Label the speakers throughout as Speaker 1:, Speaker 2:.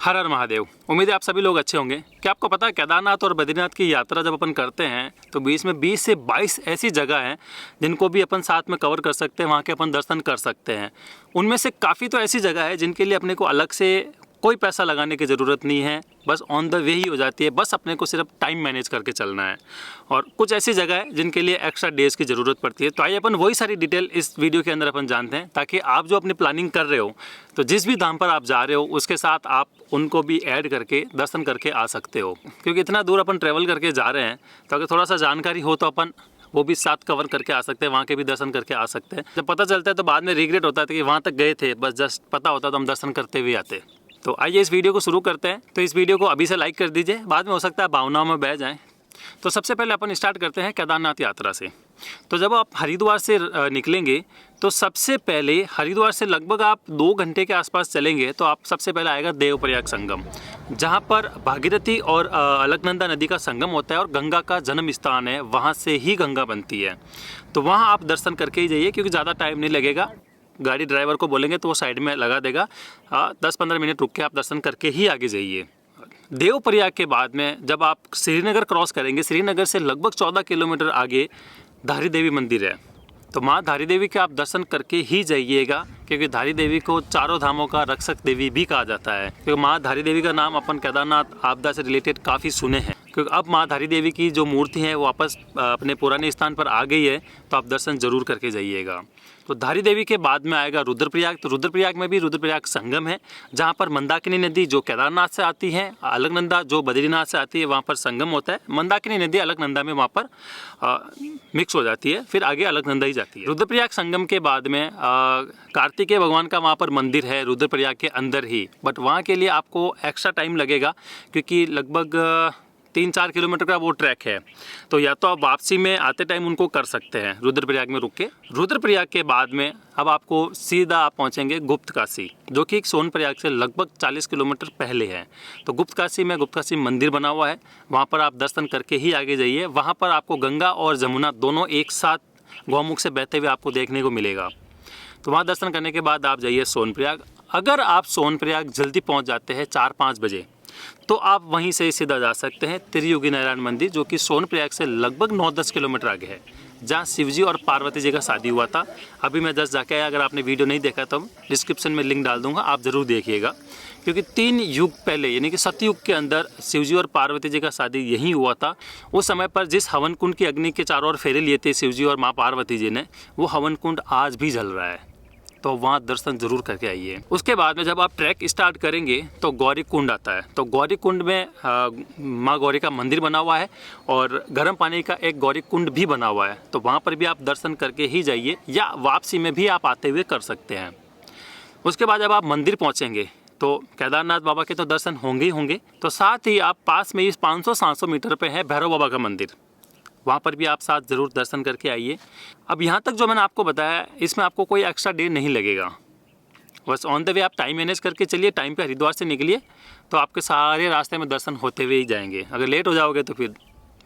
Speaker 1: हर हर महादेव। उम्मीद है आप सभी लोग अच्छे होंगे। क्या आपको पता है केदारनाथ और बद्रीनाथ की यात्रा जब अपन करते हैं तो बीच में 20 से 22 ऐसी जगह हैं जिनको भी अपन साथ में कवर कर सकते हैं, वहाँ के अपन दर्शन कर सकते हैं। उनमें से काफ़ी तो ऐसी जगह है जिनके लिए अपने को अलग से कोई पैसा लगाने की ज़रूरत नहीं है, बस ऑन द वे ही हो जाती है। बस अपने को सिर्फ टाइम मैनेज करके चलना है। और कुछ ऐसी जगह है जिनके लिए एक्स्ट्रा डेज़ की ज़रूरत पड़ती है। तो आइए अपन वही सारी डिटेल इस वीडियो के अंदर अपन जानते हैं, ताकि आप जो अपनी प्लानिंग कर रहे हो तो जिस भी धाम पर आप जा रहे हो उसके साथ आप उनको भी ऐड करके दर्शन करके आ सकते हो। क्योंकि इतना दूर अपन ट्रैवल करके जा रहे हैं तो अगर थोड़ा सा जानकारी हो तो अपन वो भी साथ कवर करके आ सकते हैं, वहाँ के भी दर्शन करके आ सकते हैं। जब पता चलता है तो बाद में रिग्रेट होता है कि वहाँ तक गए थे, बस जस्ट पता होता तो हम दर्शन करते हुए आते। तो आइए इस वीडियो को शुरू करते हैं। तो इस वीडियो को अभी से लाइक कर दीजिए, बाद में हो सकता है भावनाओं में बह जाएं। तो सबसे पहले अपन स्टार्ट करते हैं केदारनाथ यात्रा से। तो जब आप हरिद्वार से निकलेंगे तो सबसे पहले हरिद्वार से लगभग आप 2 घंटे के आसपास चलेंगे तो आप सबसे पहले आएगा देवप्रयाग संगम, जहाँ पर भागीरथी और अलकनंदा नदी का संगम होता है और गंगा का जन्म स्थान है, वहाँ से ही गंगा बनती है। तो वहाँ आप दर्शन करके ही जाइए, क्योंकि ज़्यादा टाइम नहीं लगेगा। गाड़ी ड्राइवर को बोलेंगे तो वो साइड में लगा देगा। 10-15 मिनट रुक के आप दर्शन करके ही आगे जाइए। देवप्रयाग के बाद में जब आप श्रीनगर क्रॉस करेंगे, श्रीनगर से लगभग 14 किलोमीटर आगे धारी देवी मंदिर है। तो माँ धारी देवी के आप दर्शन करके ही जाइएगा, क्योंकि धारी देवी को चारों धामों का रक्षक देवी भी कहा जाता है। क्योंकि माँ धारी देवी का नाम अपन केदारनाथ आपदा से रिलेटेड काफ़ी सुने हैं। क्योंकि अब माँ धारी देवी की जो मूर्ति है वो वापस अपने पुराने स्थान पर आ गई है, तो आप दर्शन जरूर करके जाइएगा। तो धारी देवी के बाद में आएगा रुद्रप्रयाग। तो रुद्रप्रयाग में भी रुद्रप्रयाग संगम है, जहाँ पर मंदाकिनी नदी जो केदारनाथ से आती है, अलकनंदा जो बद्रीनाथ से आती है, वहाँ पर संगम होता है। मंदाकिनी नदी अलकनंदा में वहाँ पर मिक्स हो जाती है, फिर आगे अलकनंदा ही जाती है। रुद्रप्रयाग संगम के बाद में कार्तिकेय भगवान का वहाँ पर मंदिर है रुद्रप्रयाग के अंदर ही, बट वहाँ के लिए आपको एक्स्ट्रा टाइम लगेगा, क्योंकि लगभग 3-4 किलोमीटर का वो ट्रैक है। तो या तो आप वापसी में आते टाइम उनको कर सकते हैं रुद्रप्रयाग में रुक के। रुद्रप्रयाग के बाद में अब आपको सीधा आप पहुंचेंगे गुप्तकाशी, जो कि सोनप्रयाग से लगभग 40 किलोमीटर पहले है। तो गुप्तकाशी में गुप्तकाशी मंदिर बना हुआ है, वहाँ पर आप दर्शन करके ही आगे जाइए। वहाँ पर आपको गंगा और जमुना दोनों एक साथ गौमुख से बहते हुए आपको देखने को मिलेगा। तो वहाँ दर्शन करने के बाद आप जाइए सोनप्रयाग। अगर आप सोनप्रयाग जल्दी पहुँच जाते हैं 4-5 बजे, तो आप वहीं से सीधा जा सकते हैं त्रियुगी नारायण मंदिर, जो कि सोनप्रयाग से लगभग 9-10 किलोमीटर आगे है, जहाँ शिवजी और पार्वती जी का शादी हुआ था। अभी मैं जस्ट जाके आया, अगर आपने वीडियो नहीं देखा तो डिस्क्रिप्शन में लिंक डाल दूंगा, आप ज़रूर देखिएगा। क्योंकि 3 युग पहले यानी कि सतयुग के अंदर शिवजी और पार्वती जी का शादी यहीं हुआ था। उस समय पर जिस हवन कुंड की अग्नि के चारों ओर फेरे लिए थे शिवजी और माँ पार्वती जी ने, वो हवन कुंड आज भी जल रहा है। तो वहाँ दर्शन जरूर करके आइए। उसके बाद में जब आप ट्रैक स्टार्ट करेंगे तो गौरी कुंड आता है। तो गौरी कुंड में माँ गौरी का मंदिर बना हुआ है और गर्म पानी का एक गौरी कुंड भी बना हुआ है। तो वहाँ पर भी आप दर्शन करके ही जाइए, या वापसी में भी आप आते हुए कर सकते हैं। उसके बाद जब आप मंदिर पहुँचेंगे तो केदारनाथ बाबा के तो दर्शन होंगे ही होंगे। तो साथ ही आप पास में इस 500-700 मीटर पे है भैरव बाबा का मंदिर, वहाँ पर भी आप साथ ज़रूर दर्शन करके आइए। अब यहाँ तक जो मैंने आपको बताया, इसमें आपको कोई एक्स्ट्रा डे नहीं लगेगा। बस ऑन द वे आप टाइम मैनेज करके चलिए, टाइम पे हरिद्वार से निकलिए तो आपके सारे रास्ते में दर्शन होते हुए ही जाएंगे। अगर लेट हो जाओगे तो फिर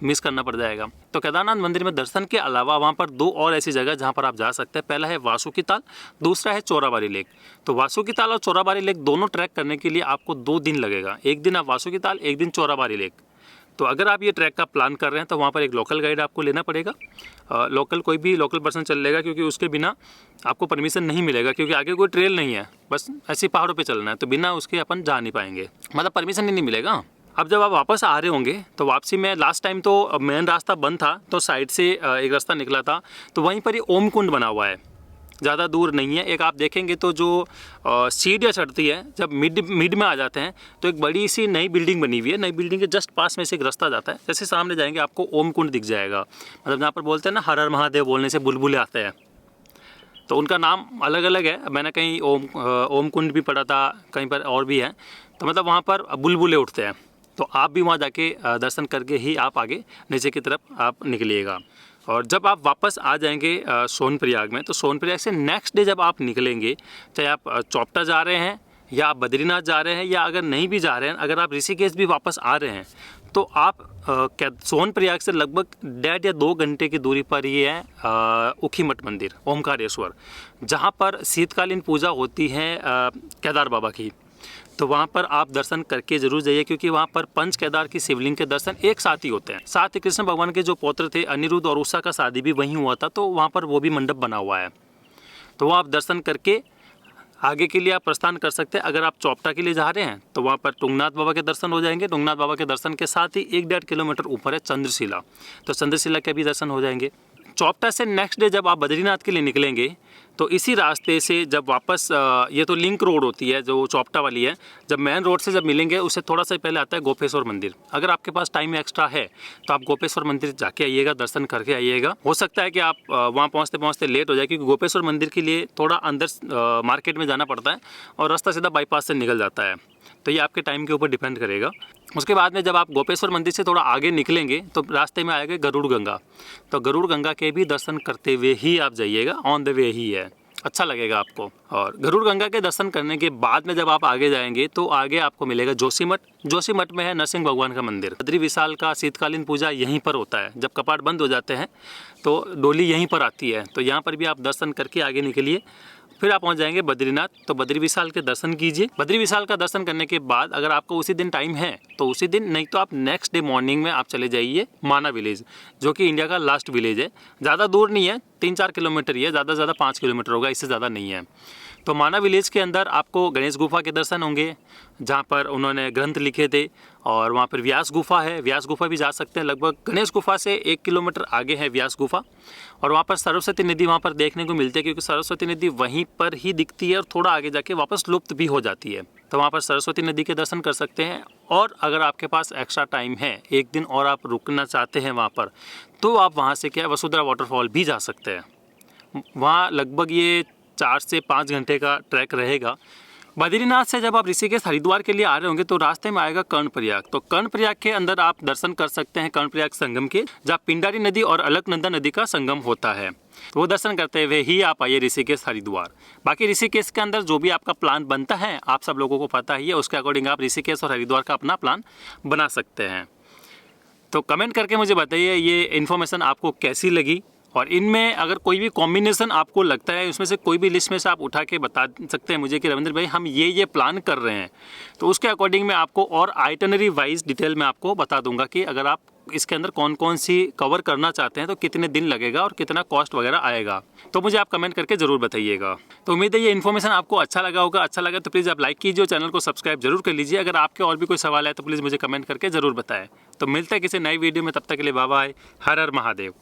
Speaker 1: मिस करना पड़ जाएगा। तो केदारनाथ मंदिर में दर्शन के अलावा वहाँ पर 2 और ऐसी जगह जहाँ पर आप जा सकते हैं। पहला है वासुकी ताल, दूसरा है चोराबाड़ी लेक। तो वासुकी ताल और चोराबाड़ी लेक दोनों ट्रैक करने के लिए आपको 2 दिन लगेगा। एक दिन आप वासुकी ताल, एक दिन चोराबाड़ी लेक। तो अगर आप ये ट्रैक का प्लान कर रहे हैं तो वहाँ पर एक लोकल गाइड आपको लेना पड़ेगा। कोई भी लोकल पर्सन चल लेगा, क्योंकि उसके बिना आपको परमिशन नहीं मिलेगा, क्योंकि आगे कोई ट्रेल नहीं है, बस ऐसी पहाड़ों पे चलना है। तो बिना उसके अपन जा नहीं पाएंगे, मतलब परमिशन ही नहीं मिलेगा। अब जब आप वापस आ रहे होंगे तो वापसी में लास्ट टाइम तो मेन रास्ता बंद था, तो साइड से एक रास्ता निकला था। तो वहीं पर ही ओम कुंड बना हुआ है, ज़्यादा दूर नहीं है। एक आप देखेंगे तो जो सीढ़ियाँ चढ़ती है, जब मिड में आ जाते हैं तो एक बड़ी सी नई बिल्डिंग बनी हुई है। नई बिल्डिंग के जस्ट पास में से एक रास्ता जाता है, जैसे सामने जाएंगे आपको ओम कुंड दिख जाएगा। मतलब जहाँ पर बोलते हैं ना हर हर महादेव बोलने से बुलबुले आते हैं, तो उनका नाम अलग अलग है। मैंने कहीं ओम कुंड भी पढ़ा था, कहीं पर और भी है। तो मतलब वहाँ पर बुलबुले उठते हैं। तो आप भी वहाँ जाके दर्शन करके ही आप आगे नीचे की तरफ आप निकलिएगा। और जब आप वापस आ जाएंगे सोनप्रयाग में, तो सोनप्रयाग से नेक्स्ट डे जब आप निकलेंगे, चाहे आप चौपटा जा रहे हैं या आप बद्रीनाथ जा रहे हैं, या अगर नहीं भी जा रहे हैं, अगर आप ऋषिकेश भी वापस आ रहे हैं, तो आप सोनप्रयाग से लगभग 1.5 या 2 घंटे की दूरी पर ही है ऊखीमठ मंदिर ओमकारेश्वर, जहाँ पर शीतकालीन पूजा होती है केदार बाबा की। तो वहाँ पर आप दर्शन करके जरूर जाइए, क्योंकि वहाँ पर पंच केदार की शिवलिंग के दर्शन एक साथ ही होते हैं। साथ ही कृष्ण भगवान के जो पौत्र थे अनिरुद्ध और उषा का शादी भी वहीं हुआ था, तो वहाँ पर वो भी मंडप बना हुआ है। तो वो आप दर्शन करके आगे के लिए आप प्रस्थान कर सकते हैं। अगर आप चौपटा के लिए जा रहे हैं तो वहाँ पर तुंगनाथ बाबा के दर्शन हो जाएंगे। तुंगनाथ बाबा के दर्शन के साथ ही 1-1.5 किलोमीटर ऊपर है चंद्रशिला, तो चंद्रशिला के भी दर्शन हो जाएंगे। चौपटा से नेक्स्ट डे जब आप बद्रीनाथ के लिए निकलेंगे तो इसी रास्ते से जब वापस ये तो लिंक रोड होती है जो चौपटा वाली है, जब मेन रोड से जब मिलेंगे उससे थोड़ा सा पहले आता है गोपेश्वर मंदिर। अगर आपके पास टाइम एक्स्ट्रा है तो आप गोपेश्वर मंदिर जाके आइएगा, दर्शन करके आइएगा। हो सकता है कि आप वहाँ पहुँचते पहुँचते लेट हो जाए, क्योंकि गोपेश्वर मंदिर के लिए थोड़ा अंदर मार्केट में जाना पड़ता है और रास्ता सीधा बाईपास से निकल जाता है, तो ये आपके टाइम के ऊपर डिपेंड करेगा। उसके बाद में जब आप गोपेश्वर मंदिर से थोड़ा आगे निकलेंगे तो रास्ते में आएगा गरुड़ गंगा, तो गरुड़ गंगा के भी दर्शन करते हुए ही आप जाइएगा, ऑन द वे ही है, अच्छा लगेगा आपको। और गरुड़ गंगा के दर्शन करने के बाद में जब आप आगे जाएंगे तो आगे आपको मिलेगा जोशीमठ। जोशीमठ में है नरसिंह भगवान का मंदिर। बद्री विशाल का शीतकालीन पूजा यहीं पर होता है, जब कपाट बंद हो जाते हैं तो डोली यहीं पर आती है, तो यहाँ पर भी आप दर्शन करके आगे निकलिए। फिर आप पहुंच जाएंगे बद्रीनाथ, तो बद्री विशाल के दर्शन कीजिए। बद्री विशाल का दर्शन करने के बाद अगर आपको उसी दिन टाइम है तो उसी दिन, नहीं तो आप नेक्स्ट डे मॉर्निंग में आप चले जाइए माना विलेज, जो कि इंडिया का लास्ट विलेज है। ज़्यादा दूर नहीं है, 3-4 किलोमीटर ही है, ज़्यादा से ज़्यादा 5 किलोमीटर होगा, इससे ज़्यादा नहीं है। तो माना विलेज के अंदर आपको गणेश गुफा के दर्शन होंगे, जहाँ पर उन्होंने ग्रंथ लिखे थे, और वहाँ पर व्यास गुफा है, व्यास गुफा भी जा सकते हैं। लगभग गणेश गुफा से 1 किलोमीटर आगे है व्यास गुफा, और वहाँ पर सरस्वती नदी वहाँ पर देखने को मिलती है, क्योंकि सरस्वती नदी वहीं पर ही दिखती है और थोड़ा आगे जाके वापस लुप्त भी हो जाती है। तो वहाँ पर सरस्वती नदी के दर्शन कर सकते हैं। और अगर आपके पास एक्स्ट्रा टाइम है, एक दिन और आप रुकना चाहते हैं वहाँ पर, तो आप वहाँ से क्या है वसुंधरा वाटरफॉल भी जा सकते हैं। वहाँ लगभग ये 4 से 5 घंटे का ट्रैक रहेगा। बद्रीनाथ से जब आप ऋषिकेश हरिद्वार के लिए आ रहे होंगे तो रास्ते में आएगा कर्णप्रयाग, तो कर्णप्रयाग के अंदर आप दर्शन कर सकते हैं कर्णप्रयाग संगम के, जहाँ पिंडारी नदी और अलकनंदा नदी का संगम होता है। तो वो दर्शन करते हुए ही आप आइए ऋषिकेश हरिद्वार। बाकी ऋषिकेश के अंदर जो भी आपका प्लान बनता है आप सब लोगों को पता ही है, उसके अकॉर्डिंग आप ऋषिकेश और हरिद्वार का अपना प्लान बना सकते हैं। तो कमेंट करके मुझे बताइए ये इन्फॉर्मेशन आपको कैसी लगी, और इनमें अगर कोई भी कॉम्बिनेशन आपको लगता है, उसमें से कोई भी लिस्ट में से आप उठा के बता सकते हैं मुझे कि रविंद्र भाई हम ये प्लान कर रहे हैं, तो उसके अकॉर्डिंग मैं आपको और आइटनरी वाइज डिटेल में आपको बता दूंगा कि अगर आप इसके अंदर कौन कौन सी कवर करना चाहते हैं तो कितने दिन लगेगा और कितना कॉस्ट वगैरह आएगा। तो मुझे आप कमेंट करके ज़रूर बताइएगा। तो उम्मीद है ये इन्फॉर्मेशन आपको अच्छा लगा होगा। अच्छा लगा तो प्लीज़ आप लाइक कीजिए और चैनल को सब्सक्राइब जरूर कर लीजिए। अगर आपके और भी कोई सवाल है तो प्लीज़ मुझे कमेंट करके ज़रूर बताएं। तो मिलते हैं किसी नई वीडियो में, तब तक के लिए बाय बाय। हर हर महादेव।